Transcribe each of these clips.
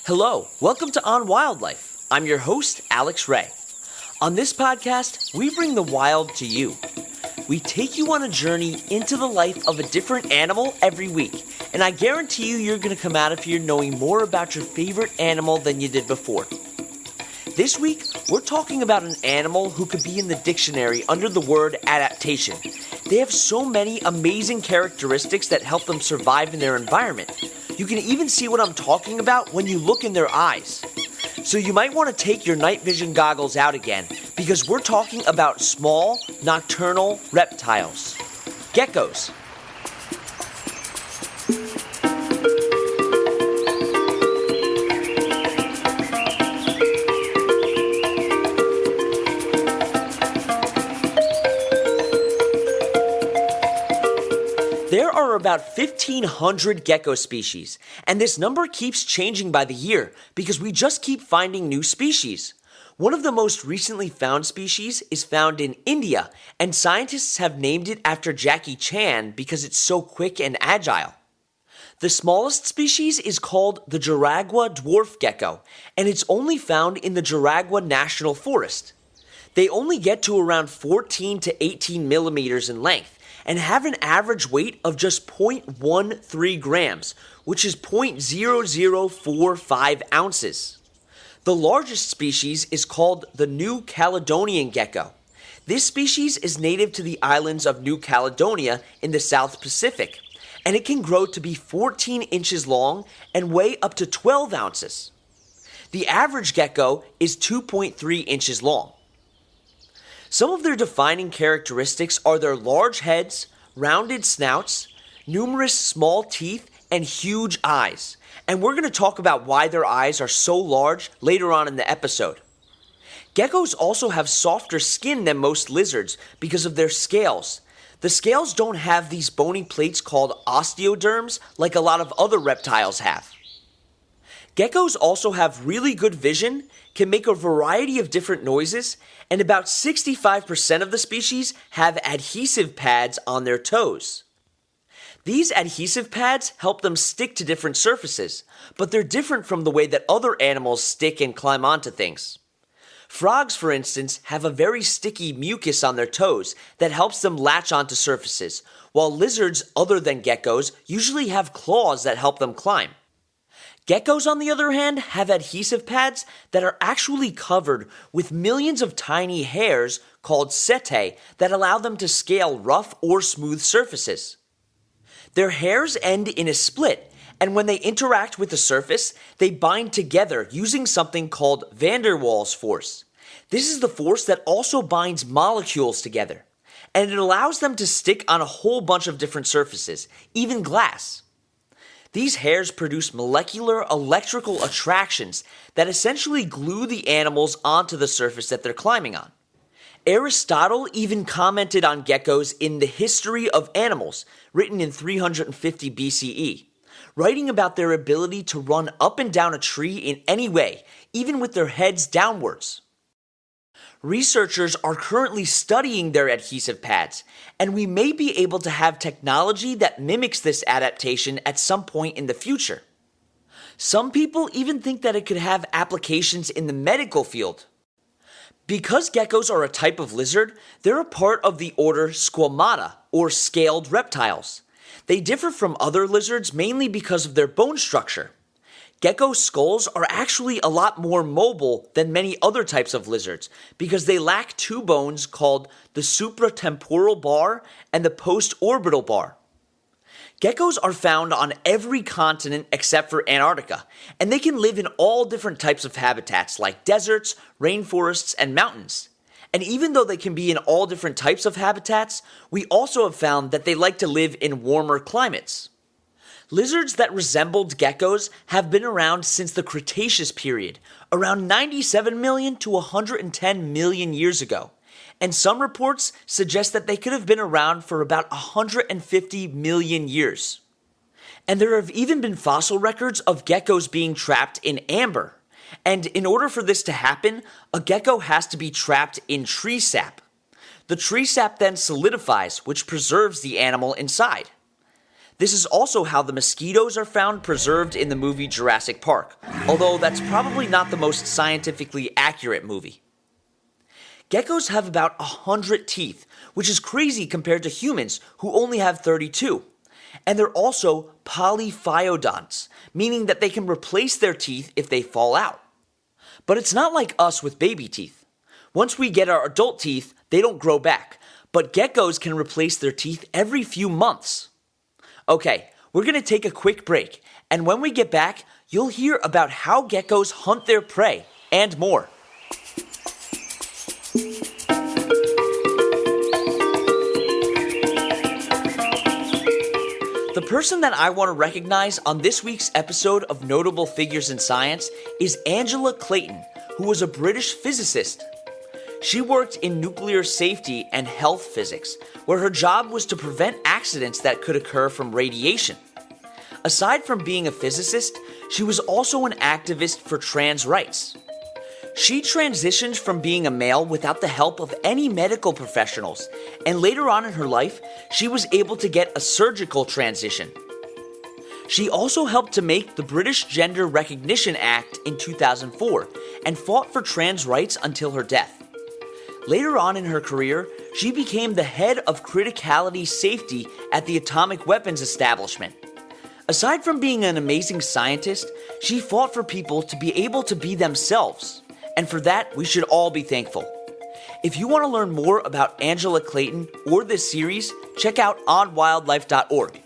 Hello, welcome to On Wildlife. I'm your host, Alex Ray. On this podcast, we bring the wild to you. We take you on a journey into the life of a different animal every week, and I guarantee you're going to come out of here knowing more about your favorite animal than you did before. This week, we're talking about an animal who could be in the dictionary under the word adaptation. They have so many amazing characteristics that help them survive in their environment. You can even see what I'm talking about when you look in their eyes. So you might want to take your night vision goggles out again, because we're talking about small, nocturnal reptiles. Geckos. There are about 1,500 gecko species, and this number keeps changing by the year because we just keep finding new species. One of the most recently found species is found in India, and scientists have named it after Jackie Chan because it's so quick and agile. The smallest species is called the Jaragua dwarf gecko, and it's only found in the Jaragua National Forest. They only get to around 14 to 18 millimeters in length, and have an average weight of just 0.13 grams, which is 0.0045 ounces. The largest species is called the New Caledonian gecko. This species is native to the islands of New Caledonia in the South Pacific, and it can grow to be 14 inches long and weigh up to 12 ounces. The average gecko is 2.3 inches long. Some of their defining characteristics are their large heads, rounded snouts, numerous small teeth, and huge eyes. And we're going to talk about why their eyes are so large later on in the episode. Geckos also have softer skin than most lizards because of their scales. The scales don't have these bony plates called osteoderms like a lot of other reptiles have. Geckos also have really good vision, can make a variety of different noises, and about 65% of the species have adhesive pads on their toes. These adhesive pads help them stick to different surfaces, but they're different from the way that other animals stick and climb onto things. Frogs, for instance, have a very sticky mucus on their toes that helps them latch onto surfaces, while lizards other than geckos usually have claws that help them climb. Geckos, on the other hand, have adhesive pads that are actually covered with millions of tiny hairs called setae that allow them to scale rough or smooth surfaces. Their hairs end in a split, and when they interact with the surface, they bind together using something called van der Waals force. This is the force that also binds molecules together, and it allows them to stick on a whole bunch of different surfaces, even glass. These hairs produce molecular electrical attractions that essentially glue the animals onto the surface that they're climbing on. Aristotle even commented on geckos in The History of Animals, written in 350 BCE, writing about their ability to run up and down a tree in any way, even with their heads downwards. Researchers are currently studying their adhesive pads, and we may be able to have technology that mimics this adaptation at some point in the future. Some people even think that it could have applications in the medical field. Because geckos are a type of lizard, they're a part of the order Squamata, or scaled reptiles. They differ from other lizards mainly because of their bone structure. Gecko skulls are actually a lot more mobile than many other types of lizards because they lack two bones called the supratemporal bar and the postorbital bar. Geckos are found on every continent except for Antarctica, and they can live in all different types of habitats like deserts, rainforests, and mountains. And even though they can be in all different types of habitats, we also have found that they like to live in warmer climates. Lizards that resembled geckos have been around since the Cretaceous period, around 97 million to 110 million years ago, and some reports suggest that they could have been around for about 150 million years. And there have even been fossil records of geckos being trapped in amber, and in order for this to happen, a gecko has to be trapped in tree sap. The tree sap then solidifies, which preserves the animal inside. This is also how the mosquitoes are found preserved in the movie Jurassic Park, although that's probably not the most scientifically accurate movie. Geckos have about 100 teeth, which is crazy compared to humans who only have 32. And they're also polyphyodonts, meaning that they can replace their teeth if they fall out. But it's not like us with baby teeth. Once we get our adult teeth, they don't grow back, but geckos can replace their teeth every few months. Okay, we're going to take a quick break, and when we get back, you'll hear about how geckos hunt their prey and more. The person that I want to recognize on this week's episode of Notable Figures in Science is Angela Clayton, who was a British physicist. She worked in nuclear safety and health physics, where her job was to prevent accidents that could occur from radiation. Aside from being a physicist, she was also an activist for trans rights. She transitioned from being a male without the help of any medical professionals, and later on in her life, she was able to get a surgical transition. She also helped to make the British Gender Recognition Act in 2004 and fought for trans rights until her death. Later on in her career, she became the head of criticality safety at the Atomic Weapons Establishment. Aside from being an amazing scientist, she fought for people to be able to be themselves. And for that, we should all be thankful. If you want to learn more about Angela Clayton or this series, check out onwildlife.org.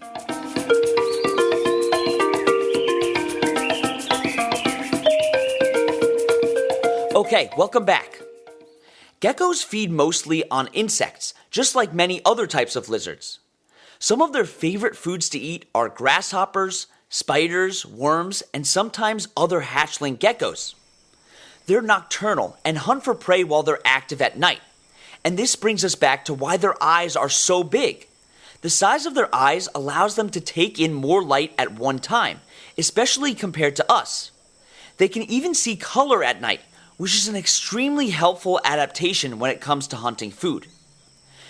Okay, welcome back. Geckos feed mostly on insects, just like many other types of lizards. Some of their favorite foods to eat are grasshoppers, spiders, worms, and sometimes other hatchling geckos. They're nocturnal and hunt for prey while they're active at night. And this brings us back to why their eyes are so big. The size of their eyes allows them to take in more light at one time, especially compared to us. They can even see color at night, which is an extremely helpful adaptation when it comes to hunting food.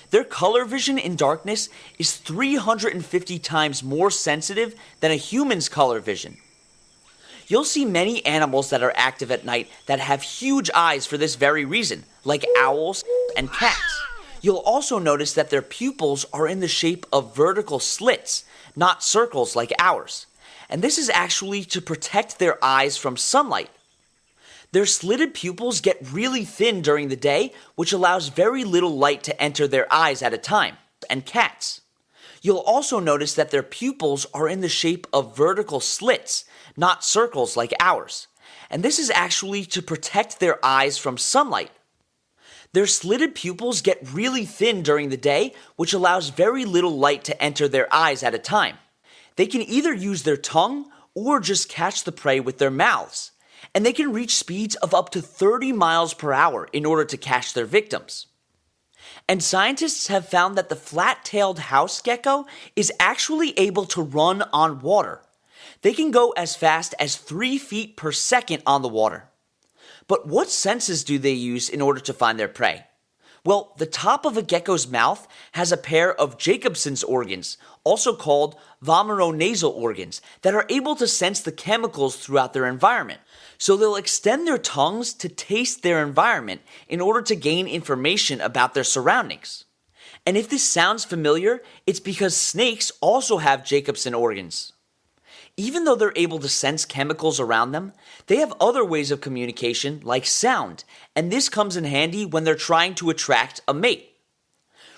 Their color vision in darkness is 350 times more sensitive than a human's color vision. You'll see many animals that are active at night that have huge eyes for this very reason, like owls and cats. You'll also notice that their pupils are in the shape of vertical slits, not circles like ours. And this is actually to protect their eyes from sunlight. Their slitted pupils get really thin during the day, which allows very little light to enter their eyes at a time, and cats. You'll also notice that their pupils are in the shape of vertical slits, not circles like ours. And this is actually to protect their eyes from sunlight. Their slitted pupils get really thin during the day, which allows very little light to enter their eyes at a time. They can either use their tongue or just catch the prey with their mouths. And they can reach speeds of up to 30 miles per hour in order to catch their victims. And scientists have found that the flat-tailed house gecko is actually able to run on water. They can go as fast as 3 feet per second on the water. But what senses do they use in order to find their prey? Well, the top of a gecko's mouth has a pair of Jacobson's organs, also called vomeronasal organs, that are able to sense the chemicals throughout their environment. So they'll extend their tongues to taste their environment in order to gain information about their surroundings. And if this sounds familiar, it's because snakes also have Jacobson organs. Even though they're able to sense chemicals around them, they have other ways of communication like sound, and this comes in handy when they're trying to attract a mate.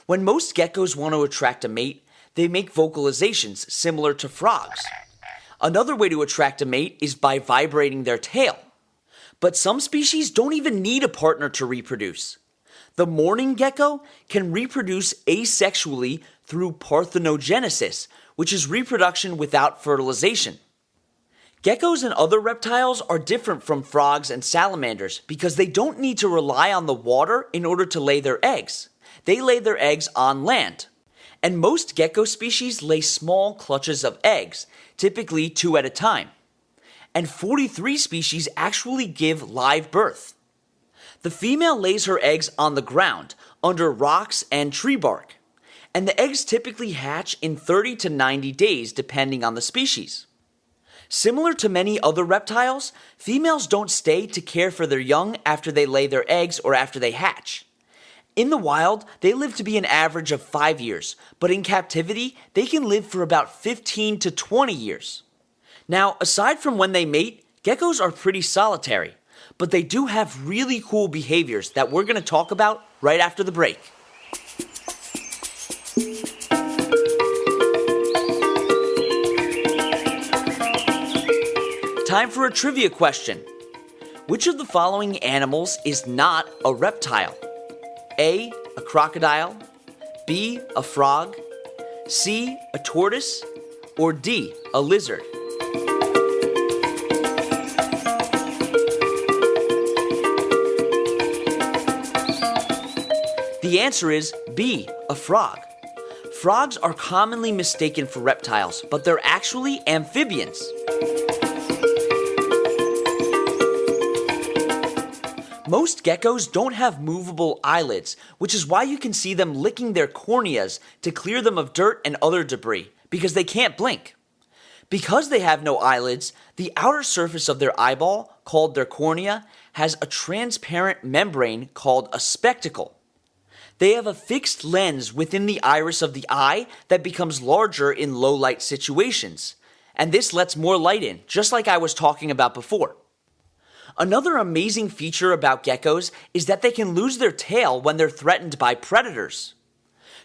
When most geckos want to attract a mate, they make vocalizations similar to frogs. Another way to attract a mate is by vibrating their tail. But some species don't even need a partner to reproduce. The mourning gecko can reproduce asexually through parthenogenesis, which is reproduction without fertilization. Geckos and other reptiles are different from frogs and salamanders because they don't need to rely on the water in order to lay their eggs. They lay their eggs on land. And most gecko species lay small clutches of eggs, typically 2 at a time. And 43 species actually give live birth. The female lays her eggs on the ground, under rocks and tree bark. and the eggs typically hatch in 30 to 90 days depending on the species. Similar to many other reptiles, females don't stay to care for their young after they lay their eggs or after they hatch. In the wild, they live to be an average of 5 years, but in captivity, they can live for about 15 to 20 years. Now, aside from when they mate, geckos are pretty solitary, but they do have really cool behaviors that we're going to talk about right after the break. Time for a trivia question. Which of the following animals is not a reptile? A crocodile, B, a frog, C, a tortoise, or D, a lizard? The answer is B, a frog. Frogs are commonly mistaken for reptiles, but they're actually amphibians. Most geckos don't have movable eyelids, which is why you can see them licking their corneas to clear them of dirt and other debris, because they can't blink. Because they have no eyelids, the outer surface of their eyeball, called their cornea, has a transparent membrane called a spectacle. They have a fixed lens within the iris of the eye that becomes larger in low light situations, and this lets more light in, just like I was talking about before. Another amazing feature about geckos is that they can lose their tail when they're threatened by predators.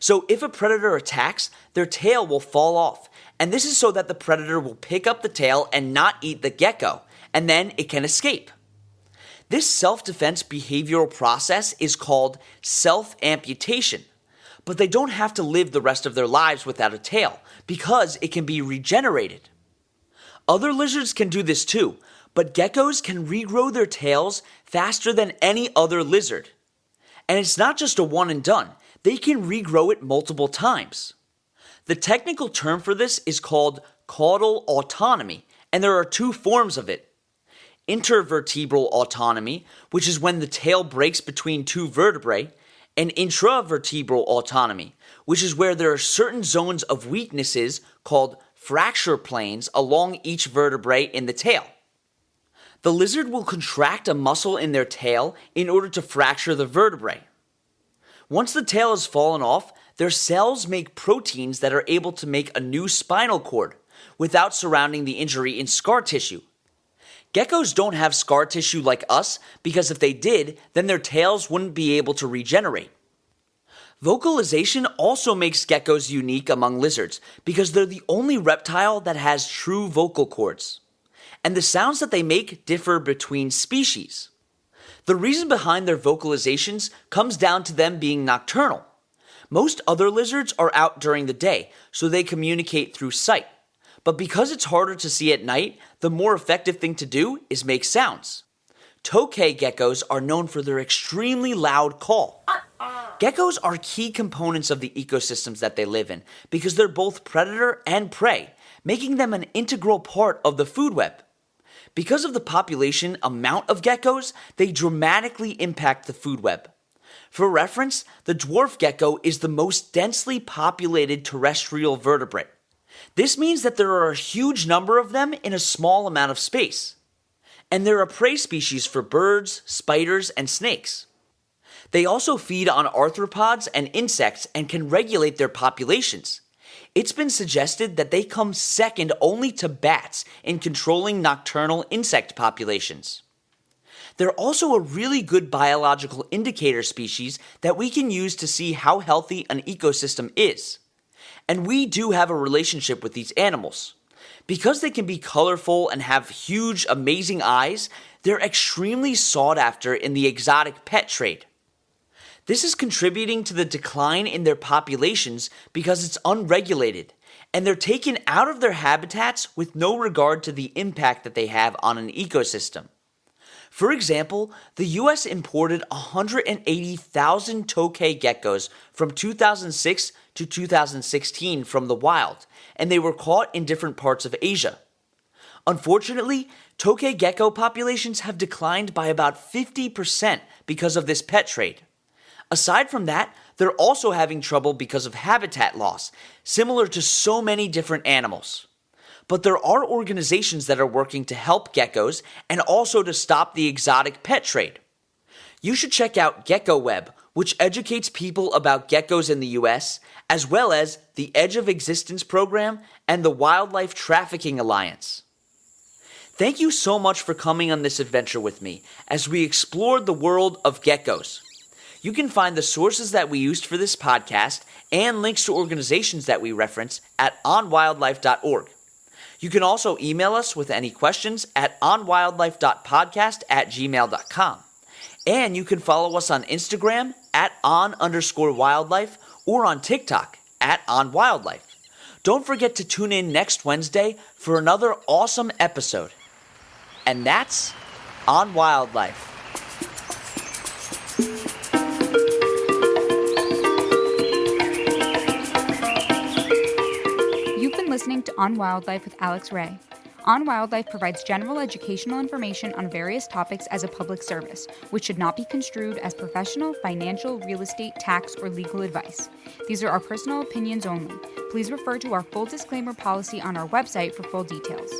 So if a predator attacks, their tail will fall off, and this is so that the predator will pick up the tail and not eat the gecko, and then it can escape. This self-defense behavioral process is called self-amputation, but they don't have to live the rest of their lives without a tail, because it can be regenerated. Other lizards can do this too, but geckos can regrow their tails faster than any other lizard. And it's not just a one and done, they can regrow it multiple times. The technical term for this is called caudal autonomy, and there are two forms of it. Intervertebral autonomy, which is when the tail breaks between two vertebrae, and intravertebral autonomy, which is where there are certain zones of weaknesses called fracture planes along each vertebrae in the tail. The lizard will contract a muscle in their tail in order to fracture the vertebrae. Once the tail has fallen off, their cells make proteins that are able to make a new spinal cord without surrounding the injury in scar tissue. Geckos don't have scar tissue like us because if they did, then their tails wouldn't be able to regenerate. Vocalization also makes geckos unique among lizards because they're the only reptile that has true vocal cords. And the sounds that they make differ between species. The reason behind their vocalizations comes down to them being nocturnal. Most other lizards are out during the day, so they communicate through sight. But because it's harder to see at night, the more effective thing to do is make sounds. Tokay geckos are known for their extremely loud call. Geckos are key components of the ecosystems that they live in because they're both predator and prey, making them an integral part of the food web. Because of the population amount of geckos, they dramatically impact the food web. For reference, the dwarf gecko is the most densely populated terrestrial vertebrate. This means that there are a huge number of them in a small amount of space. And they're a prey species for birds, spiders, and snakes. They also feed on arthropods and insects and can regulate their populations. It's been suggested that they come second only to bats in controlling nocturnal insect populations. They're also a really good biological indicator species that we can use to see how healthy an ecosystem is. And we do have a relationship with these animals. Because they can be colorful and have huge, amazing eyes, they're extremely sought after in the exotic pet trade. This is contributing to the decline in their populations because it's unregulated, and they're taken out of their habitats with no regard to the impact that they have on an ecosystem. For example, the US imported 180,000 tokay geckos from 2006 to 2016 from the wild, and they were caught in different parts of Asia. Unfortunately, tokay gecko populations have declined by about 50% because of this pet trade. Aside from that, They're also having trouble because of habitat loss, similar to so many different animals. But there are organizations that are working to help geckos and also to stop the exotic pet trade. You should check out GeckoWeb, which educates people about geckos in the US, as well as the Edge of Existence program and the Wildlife Trafficking Alliance. Thank you so much for coming on this adventure with me as we explored the world of geckos. You can find the sources that we used for this podcast and links to organizations that we reference at onwildlife.org. You can also email us with any questions at onwildlife.podcast@gmail.com. And you can follow us on Instagram at @on_wildlife or on TikTok at @onwildlife. Don't forget to tune in next Wednesday for another awesome episode. And that's On Wildlife. You've been listening to On Wildlife with Alex Ray. On Wildlife provides general educational information on various topics as a public service, which should not be construed as professional, financial, real estate, tax, or legal advice. These are our personal opinions only. Please refer to our full disclaimer policy on our website for full details.